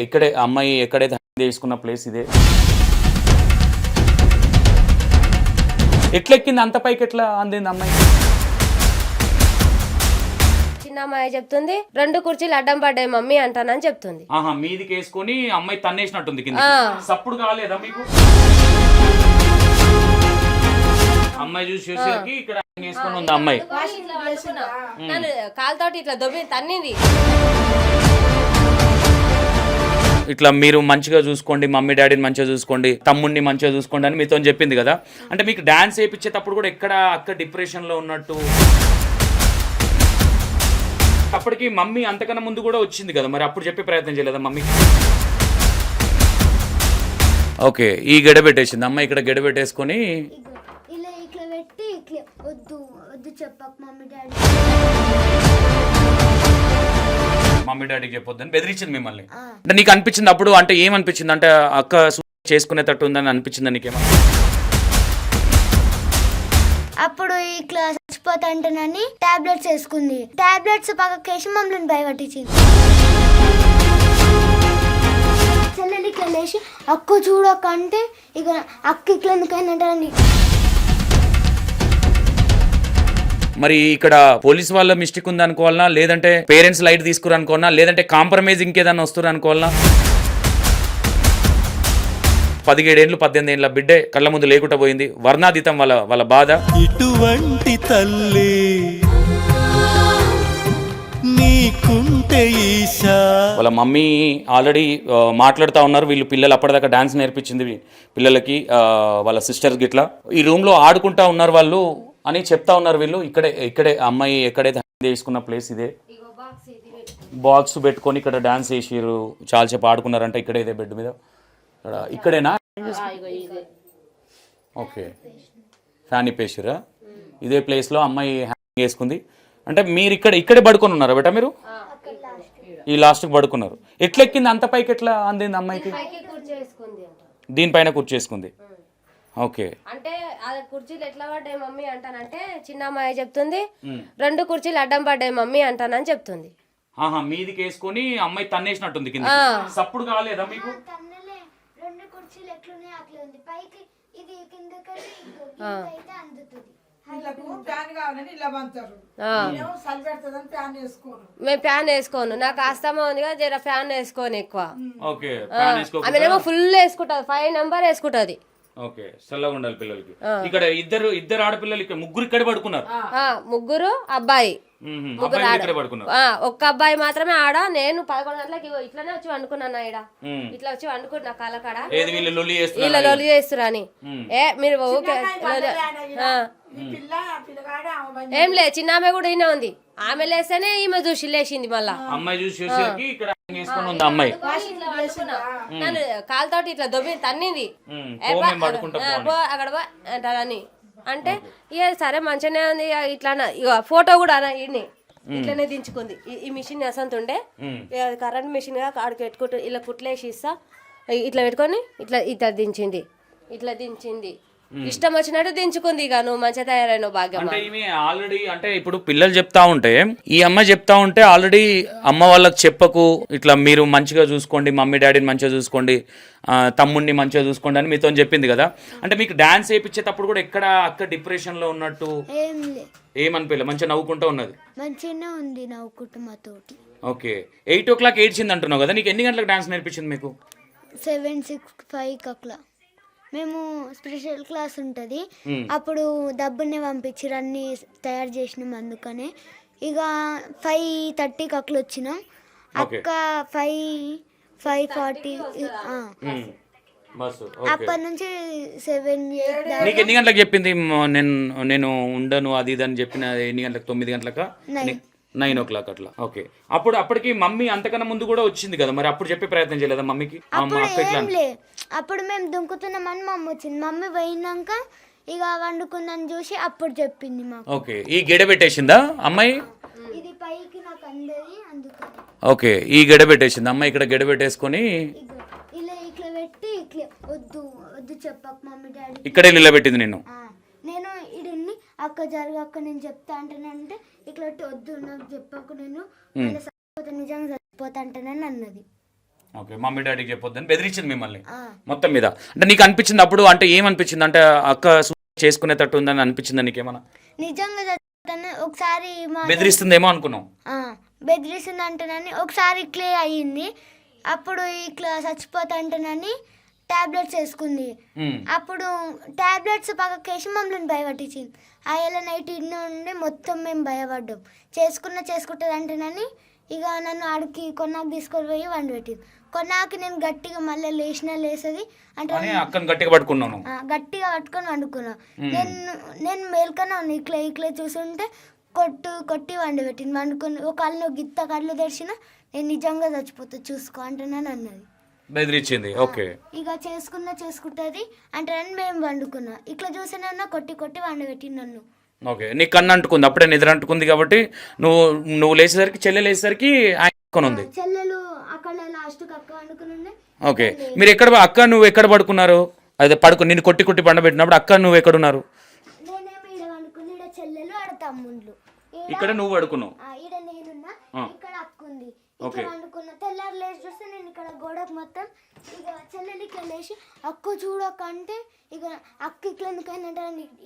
ఇక్కడే అమ్మాయి ఎక్కడైతే తీసుకున్న ప్లేస్ ఇదే. ఎట్లా ఎక్కింది అంత పైకి, ఎట్లా అందింది అమ్మాయి? చిన్న అమ్మాయి చెప్తుంది 2 కుర్చీలు అడ్డం పడ్డాయి మమ్మీ అంటానని చెప్తుంది. ఆహా, మీదికి వేసుకొని అమ్మాయి తన్నేసినట్టుంది కింద. సప్పుడు కాలేదా మీకు? అమ్మాయి చూసేసరికి ఇక్కడ వేసుకొని ఉంది అమ్మాయి. కాలుతోటి ఇట్లా దొబ్బి తన్నింది. ఇట్లా మీరు మంచిగా చూసుకోండి, మమ్మీ డాడీని మంచిగా చూసుకోండి, తమ్ముడిని మంచిగా చూసుకోండి అని మీతో చెప్పింది కదా. అంటే మీకు డాన్స్ వేయించేటప్పుడు కూడా ఎక్కడ అక్క డిప్రెషన్లో ఉన్నట్టు, అప్పటికి మమ్మీ అంతకన్నా ముందు కూడా వచ్చింది కదా, మరి అప్పుడు చెప్పే ప్రయత్నం చేయలేదా మమ్మీ? ఓకే, ఈ గెడ పెట్టేసింది అమ్మాయి, ఇక్కడ గెడ పెట్టేసుకొని ఇలా ఇట్లా పెట్టి ఇట్లా వద్దు వద్దు చెప్పకు మమ్మీ డాడీకి చెప్పొద్దని బెదిరించింది మిమ్మల్ని. అంటే నీకు అనిపించింది అప్పుడు, అంటే ఏమనిపించింది, అంటే అక్క చేసుకునేటట్టు ఉందని అనిపించిందా నీకేమో? అప్పుడు ఇట్లా చచ్చిపోతాంటేనని టాబ్లెట్స్ వేసుకుంది. టాబ్లెట్స్ పక్కకేసి మమ్మల్ని భయపట్టించింది. చెల్లెలు ఇట్లా లేచి అక్క చూడక అంటే ఇక అక్క ఇట్లా ఎందుకైనా. మరి ఇక్కడ పోలీస్ వాళ్ళ మిస్టేక్ ఉంది అనుకోవాలనా, లేదంటే పేరెంట్స్ లైట్ తీసుకురు అనుకోవాలనా, లేదంటే కాంప్రమైజ్ ఇంకేదన్నా వస్తురు అనుకోవాలనా? 17 ఏళ్ళు 18 ఏళ్ళ బిడ్డే కళ్ళ ముందు లేకుండా పోయింది. వర్ణాతీతం వాళ్ళ బాధ. ఇటువంటి తల్లి నీకుంటే ఈశా. వాళ్ళ మమ్మీ ఆల్రెడీ మాట్లాడుతూ ఉన్నారు, వీళ్ళు పిల్లలు అప్పటిదాకా డాన్స్ నేర్పించింది పిల్లలకి, వాళ్ళ సిస్టర్స్ గిట్లా ఈ రూమ్లో ఆడుకుంటా ఉన్నారు వాళ్ళు అని చెప్తా ఉన్నారు వీళ్ళు. ఇక్కడే అమ్మాయి ఎక్కడైతే తీసుకున్న ప్లేస్ ఇదే. బాక్స్ పెట్టుకొని ఇక్కడ డాన్స్ చేసిర్రు, చాలాసేపు ఆడుకున్నారంట. ఇక్కడే ఇదే బెడ్ మీద, ఇక్కడేనా? Okay, fan ఇప్పేసిరా. ఇదే ప్లేస్లో అమ్మాయి హ్యాంగ్ వేసుకుంది. అంటే మీరు ఇక్కడే పడుకొని ఉన్నారా బేటా? మీరు ఈ లాస్ట్కి పడుకున్నారు. ఎట్లా ఎక్కింది అంత పైకి, ఎట్లా అందింది అమ్మాయికి? దీనిపైన కూర్చేసుకుంది. ఓకే, అంటే కుర్చీలు ఎట్లా పడ్డాయి మమ్మీ అంటానంటే చిన్న అమ్మాయి చెప్తుంది 2 కుర్చీలు అడ్డం పడ్డాయి మమ్మీ అంటానని చెప్తుంది. ఆహా, మీదికి వేసుకొని అమ్మాయి తన్నేసినట్టుంది కింద. సప్పుడు కాలేదా మీకు? 2 కుర్చీలు ఎట్లున్నాయి అట్లా ఉంది, పైకి ఇది కిందకి మేము ఫ్యాన్ వేసుకోను, నాకు ఆస్తమా ఉంది కదా, జర ఫ్యాన్ వేసుకోను ఎక్కువ. ఓకే, ఆమెనేమో ఫుల్ వేసుకుంటది, 5 నెంబర్ వేసుకుంటది. ఓకే, చల్లగా ఉండాలి పిల్లలకి. ఇక్కడ ఇద్దరు ఆడపిల్లలు, ఇక్కడ ముగ్గురు ఇక్కడే పడుకున్నారు. ముగ్గురు అబ్బాయి, ఒక్క అబ్బాయి మాత్రమే ఆడ. నేను 11 గంటలకి ఇట్లానే వచ్చి వండుకున్నాను, ఈడ ఇట్లా వచ్చి వండుకుంటున్నా కాలకాడ. వీళ్ళ లొల్లి చేస్తురా అని. మీరు ఏం లేదు, చిన్న ఆమె కూడా ఈయన ఉంది. ఆమె లేస్తేనే ఈమె చూసి లేచింది. మళ్ళా అమ్మాయి చూసి అమ్మాయి నన్ను కాలుతోటి ఇట్లా దొబ్బి తన్నింది. అక్కడ అంటారని అంటే ఇక సరే మంచిగానే ఉంది. ఇట్లా ఇక ఫోటో కూడా ఇన్ని ఇట్లనే దించుకుంది. ఈ మిషన్ అసంత ఉండే కరెంట్ మిషన్ గా ఆడికి పెట్టుకుంటూ ఇలా కుట్లేసి ఇస్తా, ఇట్లా పెట్టుకొని ఇట్లా దించింది. ఇష్టం వచ్చినట్టు దించుకుంది. ఇక నువ్వు మంచిగా తయారైన భాగ్యం. అంటే ఈమె ఆల్రెడీ, అంటే ఇప్పుడు పిల్లలు చెప్తా ఉంటే, ఈ అమ్మాయి చెప్తా ఉంటే ఆల్రెడీ అమ్మ వాళ్ళకి చెప్పకు, ఇట్లా మీరు మంచిగా చూసుకోండి, మమ్మీ డాడీని మంచిగా చూసుకోండి, తమ్ముడిని మంచిగా చూసుకోండి అని మీతో చెప్పింది కదా. అంటే మీకు డాన్స్ వేయించేటప్పుడు కూడా ఎక్కడ అక్క డిప్రెషన్ లో ఉన్నట్టు ఏమనిపించలే? మంచిగా నవ్వుకుంటూ ఉన్నది. మంచిగానే ఉంది నవ్వుకుంటుమాతోటి. ఓకే, 8 o'clock ఏడ్చింది అంటున్నావు కదా, నీకు ఎన్ని గంటలకు డాన్స్ నేర్పించింది మీకు? 7:65 అట్లా. మేము స్పెషల్ క్లాస్ ఉంటుంది, అప్పుడు డబ్బుని పంపించారు, అన్నీ తయారు చేసినాం. అందుకనే ఇక 5:30కి అట్లా వచ్చినాం. అక్క 5:40 అప్పటి నుంచి 7-8. నీకు ఎన్ని గంటలకు చెప్పింది నేను ఉండను అది ఇది అని చెప్పిన? ఎన్ని గంటలకు? 9 గంటలకా? 9 o'clock అట్లా. ఓకే, అప్పటికి మమ్మీ అంతకన్నా ముందు కూడా వచ్చింది కదా, మరి అప్పుడు చెప్పే ప్రయత్నం చేయలేదా మమ్మీకి? అప్పుడు మేము దుంకుతున్నామని మమ్మీ వచ్చింది. మమ్మీ పోయినాక ఇక వండుకుందని చూసి అప్పుడు చెప్పింది మాకు. ఓకే, ఈ గెడ పెట్టేసిందా అమ్మాయి? ఇది పైకి నాకు అందది అందుకని. ఓకే, ఈ గెడ పెట్టేసింది అమ్మాయి, ఇక్కడ గెడ పెట్టేసుకొని ఇలా ఇట్లా పెట్టి ఇట్లా వద్దు వద్దు చెప్పకు మమ్మీ డాడీ, ఇక్కడే నిలబెట్టింది నేను. నేను ఇడిని అక్క జరగక్క నేను చెప్తా అంటానంటే ఇట్లా వద్దు నాకు చెప్పకు, నేను నిజంగా చచ్చిపోతా అంటానని అన్నది. ఓకే, మమ్మీ డాడీకి చెప్పొద్దని బెదిరించింది మిమ్మల్ని మొత్తం మీద. అంటే నీకు అనిపించింది అప్పుడు, అంటే ఏమనిపించింది, అంటే అక్క చేసుకునేటట్టు ఉందని అనిపించిందా నీకేమన్నా? నిజంగా చెప్తాను, ఒకసారి బెదిరిస్తుందేమో అనుకున్నావు? బెదిరిస్తుంది అంటేనని ఒకసారి ఇట్లే అయ్యింది. అప్పుడు ఇట్లా చచ్చిపోతా అంటేనని టాబ్లెట్స్ వేసుకుంది. అప్పుడు టాబ్లెట్స్ పక్కకేసి మమ్మల్ని భయపట్టించింది. ఆ ఏళ్ళ నైట్ ఇన్ని ఉండి మొత్తం మేము భయపడ్డాం. చేసుకుంటుంది అంటేనని ఇక నన్ను ఆడికి కొన్నాకు తీసుకొని పోయి వండి పెట్టింది. కొన్నాకి నేను గట్టిగా మళ్ళీ లేసేది అంటే అక్కని గట్టిగా పట్టుకున్నాను, గట్టిగా పట్టుకొని వండుకున్నాను. నేను మేల్కన్నా ఇట్లా చూసుంటే కొట్టి వండి పెట్టింది. వండుకొని ఒక కళ్ళు గిత్త కళ్ళు తెరిచిన నేను నిజంగా చచ్చిపోతా చూసుకో అంటున్నాను అన్నది, బెదిరించింది. ఓకే, ఇక చేసుకుంటుంది అంటే మేము వండుకున్నా. ఇట్లా చూసినా ఉన్నా కొట్టి వండి పెట్టింది నన్ను. ఓకే, నీ కన్ను అంటుకుంది, అప్పుడే నిద్ర అంటుకుంది కాబట్టి నువ్వు లేచేసరికి చెల్లెలు లేచేసరికి ఆయన ఉంది. చెల్లెలు అక్కడ లాస్ట్ అక్క వండుకుని. ఓకే, మీరు ఎక్కడ అక్క నువ్వు ఎక్కడ పడుకున్నారు? అదే నిన్ను కొట్టి పండబెట్టినప్పుడు అక్క నువ్వు ఎక్కడున్నారు? నేనేమో ఈడ వండుకుని, ఈడ చెల్లెలు ఆడ తమ్ముళ్ళు, ఇక్కడ నువ్వు పడుకున్నావు, ఈడ నేనున్నా, ఇక్కడ అక్క ఉంది. ఇక్కడ వండుకున్నా. తెల్లారు లేచి చూస్తే నేను ఇక్కడ గోడకు మొత్తం ఇక చెల్లెలు ఇక్కడ లేచి అక్క చూడక్క అంటే ఇక అక్క ఇట్లా ఎందుకైనా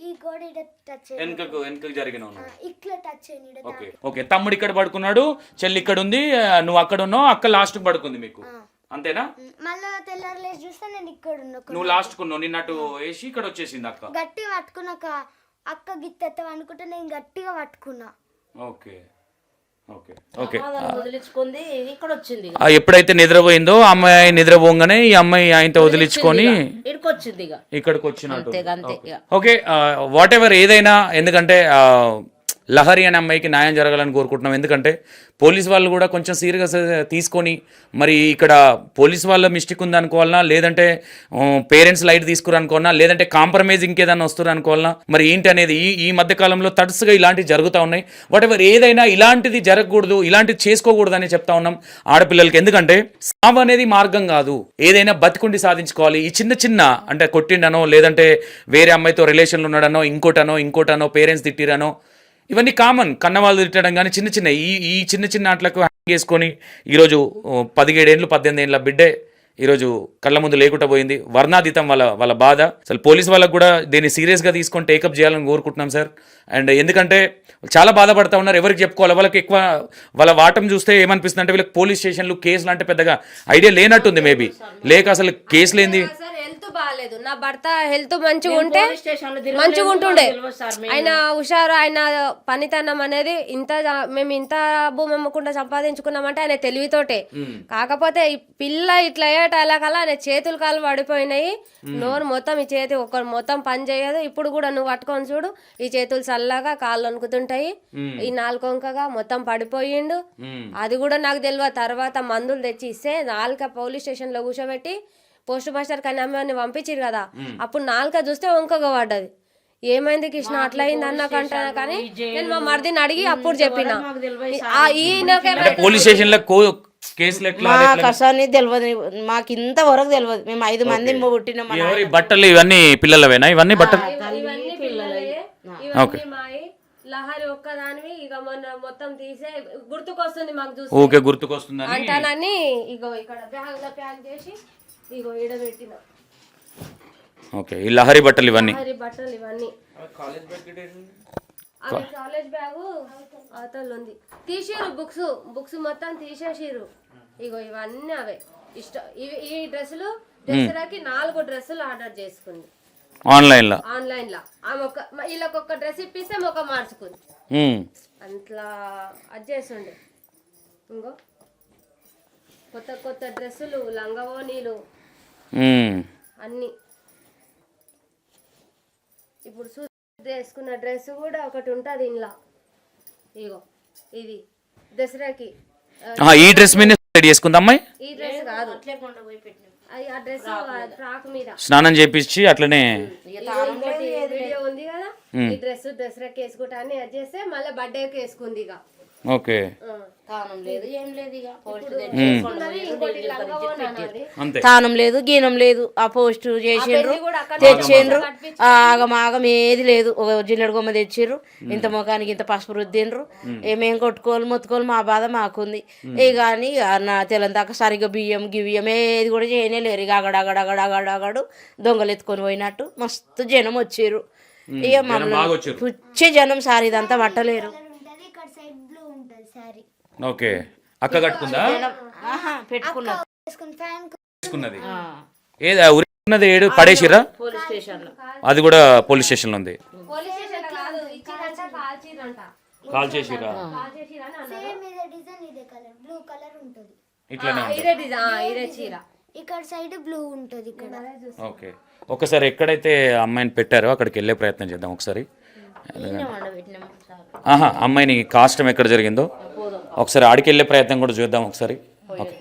ఈ గోడ ఇడ టచ్ వెనకకు జరిగిన ఇట్లా టచ్ అయ్యింది. ఓకే ఓకే, తమ్ముడు ఇక్కడ పడుకున్నాడు, చెల్లి ఇక్కడ ఉంది, నువ్వు అక్కడ ఉన్నావు, అక్క లాస్ట్ పడుకుంది మీకు, అంతేనా? మళ్ళా తెల్లారు లేచి చూస్తే నేను ఇక్కడ ఉన్నా. నువ్వు లాస్ట్ కున్నావు, నిన్నట్టు వేసి ఇక్కడ వచ్చేసింది అక్క. గట్టిగా పట్టుకున్నాక అక్క గిత్తెత్త అనుకుంటే నేను గట్టిగా పట్టుకున్నా. ఓకే ఓకే ఓకే, వదిలించుకుంది ఇక్కడ వచ్చింది. ఎప్పుడైతే నిద్రపోయిందో అమ్మాయి నిద్రపోగానే ఈ అమ్మాయి ఆయనతో వదిలించుకొని ఇక్కడికి వచ్చినట్టు. ఓకే, వాట్ ఎవర్ ఏదైనా, ఎందుకంటే లహరి అనే అమ్మాయికి న్యాయం జరగాలని కోరుకుంటున్నాం. ఎందుకంటే పోలీస్ వాళ్ళు కూడా కొంచెం సీరియస్ తీసుకొని, మరి ఇక్కడ పోలీస్ వాళ్ళ మిస్టేక్ ఉందనుకోవాలన్నా, లేదంటే పేరెంట్స్ లైట్ తీసుకురనుకోవాలన్నా, లేదంటే కాంప్రమైజ్ ఇంకేదన్నా వస్తారు అనుకోవాలన్నా, మరి ఏంటి అనేది ఈ మధ్య కాలంలో తడుసుగా ఇలాంటివి జరుగుతూ ఉన్నాయి. వాట్ ఎవర్ ఏదైనా ఇలాంటిది జరగకూడదు, ఇలాంటిది చేసుకోకూడదు అని చెప్తా ఉన్నాం ఆడపిల్లలకి. ఎందుకంటే సావు అనేది మార్గం కాదు, ఏదైనా బతికుండి సాధించుకోవాలి. ఈ చిన్న అంటే కొట్టిండనో, లేదంటే వేరే అమ్మాయితో రిలేషన్లు ఉన్నాడనో, ఇంకోటనో పేరెంట్స్ తిట్టిరనో, ఇవన్నీ కామన్. కన్నవాళ్ళు తిట్టడం కానీ చిన్న ఈ చిన్న ఆటలకు హ్యాంగ్ చేసుకొని ఈరోజు 17 ఏళ్ళు 18 ఏళ్ళ బిడ్డే ఈరోజు కళ్ళ ముందు లేకుండా పోయింది. వర్ణాతీతం వాళ్ళ బాధ. అసలు పోలీస్ వాళ్ళకు కూడా దీన్ని సీరియస్గా తీసుకొని టేకప్ చేయాలని కోరుకుంటున్నాం సార్. అండ్ ఎందుకంటే చాలా బాధపడతా ఉన్నారు, ఎవరికి చెప్పుకోవాలి. వాళ్ళకి ఎక్కువ వాళ్ళ వాటం చూస్తే ఏమనిపిస్తుంది అంటే వీళ్ళకి పోలీస్ స్టేషన్లు కేసులు అంటే పెద్దగా ఐడియా లేనట్టుంది. మేబీ లేక అసలు కేసులు ఏంది, హెల్త్ బాగాలేదు, నా భర్త హెల్త్ మంచిగా ఉంటే మంచిగా ఉంటుండే. ఆయన హుషారు, ఆయన పనితనం అనేది మేము ఇంత భూమి అమ్మకుండా సంపాదించుకున్నామంటే ఆయన తెలివితోటే. కాకపోతే ఈ పిల్ల ఇట్లా అయ్యేటలాకల్లా ఆయన చేతులు కాళ్ళు పడిపోయినాయి, నోరు మొత్తం ఈ చేతి మొత్తం పని చేయదు. ఇప్పుడు కూడా నువ్వు పట్టుకొని చూడు, ఈ చేతులు చల్లగా కాళ్ళు వణుకుతుంటాయి, ఈ నాలుగు వంకగా మొత్తం పడిపోయిండు. అది కూడా నాకు తెలియదు. తర్వాత మందులు తెచ్చి ఇస్తే నాలుక పోలీస్ స్టేషన్ లో కూర్చోబెట్టి పోస్ట్ మాస్టర్ కన్యాన్ని పంపించారు కదా, అప్పుడు నాలుక చూస్తే వంకగా పడ్డది. ఏమైంది కృష్ణ అట్లా అయింది అన్నకంటా కానీ నేను మా మరిదిని అడిగి అప్పుడు చెప్పిన. పోలీస్ స్టేషన్ లో కేసులు తెలియదు మాకు, ఇంతవరకు తెలియదు. మేము 5 మందిని పుట్టినాం. బట్టలు ఇవన్నీ పిల్లలవేనా? ఇవన్నీ బట్టలు లహరి ఒక్కదానివి ఇక మొత్తం తీసే గుర్తుకొస్తుంది మాకు చూసి. ఓకే, గుర్తుకొస్తుంది అంటానని ఇగో ఇక్కడ బ్యాగ్ లో ప్యాక్ చేసి ఇగో ఈడబెట్టిన. ఓకే, ఈ లహరి బట్టలు ఇవన్నీ అవి కాలేజ్ బ్యాగు అవతల ఉంది. తీసిరు బుక్స్ మొత్తం తీసేసిరు. ఇగో ఇవన్నీ అవే ఇష్టం. ఈ డ్రెస్సులు దసరాకి 4 డ్రెస్సులు ఆర్డర్ చేసుకుంది ఆన్లైన్ లో. ఆమె వీళ్ళకి ఒక డ్రెస్ ఇప్పిస్తే ఒక మార్చుకుంది, అట్లా అది చేస్తుండే. ఇంకో కొత్త డ్రెస్సులు, లంగవోనీలు అన్ని. ఇప్పుడు వేసుకున్న డ్రెస్ కూడా ఒకటి ఉంటుంది ఇంట్లో. ఇగో ఇది దసరాకి ఈ డ్రెస్ మీద చేసుకుందా అమ్మాయి? ఈ డ్రెస్ కాదు, ఆ డ్రెస్ ఫ్రాక్ మీద స్నానం చేపించి అట్లనే వీడియో ఉంది కదా. ఈ డ్రెస్ దసరాకి వేసుకుంటా అని అది చేస్తే మళ్ళీ బర్త్డేకి వేసుకుంది. ఇక ఓకే తానం లేదు ఏం లేదు ఇక పోస్ట్ అంతే తానం లేదు గీనం లేదు ఆ పోస్ట్ చేసిండ్రు తెచ్చిండ్రు ఆగమాగం ఏది లేదు ఒక జిల్లెడు గొమ్మ తెచ్చిర్రు ఇంత ముఖానికి ఇంత పసుపు రుద్దిండ్రు ఏమేం కొట్టుకోవాలి మొత్తుకోవాలి మా బాధ మాకుంది ఇక కానీ నా తెలందాక సరిగ్గా బియ్యం గివ్యం ఏది కూడా చేయనే లేరు ఇక అగడగడగడగడగడు దొంగలు ఎత్తుకొని పోయినట్టు మస్తు జనం వచ్చిర్రు ఇక మమ్మల్ని పుచ్చే జనం సార్ ఇదంతా పట్టలేరు ఉంటుంది ఇక్కడ సైడ్ బ్లూ ఉంటుంది సారీ ఓకే అక్క కట్టుకుందా పెట్టుకున్నా వేసుకుని ఫ్యాన్ తీసుకున్నది ఏది ఉరికున్నది ఏడు పడేసిరా పోలీస్ స్టేషన్ లో అది కూడా పోలీస్ స్టేషన్ లో ఉంది పోలీస్ స్టేషన్ కాదు ఇచ్చిరంట కాల్చిరంట కాల్ చేసిరా సేమ్ ఇదే డిజైన్ ఇదే కలర్ బ్లూ కలర్ ఉంటుంది ఇట్లానే ఉంటుంది ఇదే డిజైన్ ఇదే చీర ఇక్కడ సైడ్ బ్లూ ఉంటుంది ఇక్కడ ఓకే ఒకసారి ఎక్కడైతే అమ్మాయిని పెట్టారో అక్కడికి వెళ్ళే ప్రయత్నం చేద్దాం ఒకసారి పెట్టినాం సార్ ఆహా అమ్మాయిని కాస్టం ఎక్కడ జరిగిందో ఒకసారి ఆడికి వెళ్ళే ప్రయత్నం కూడా చూద్దాం ఒకసారి ఓకే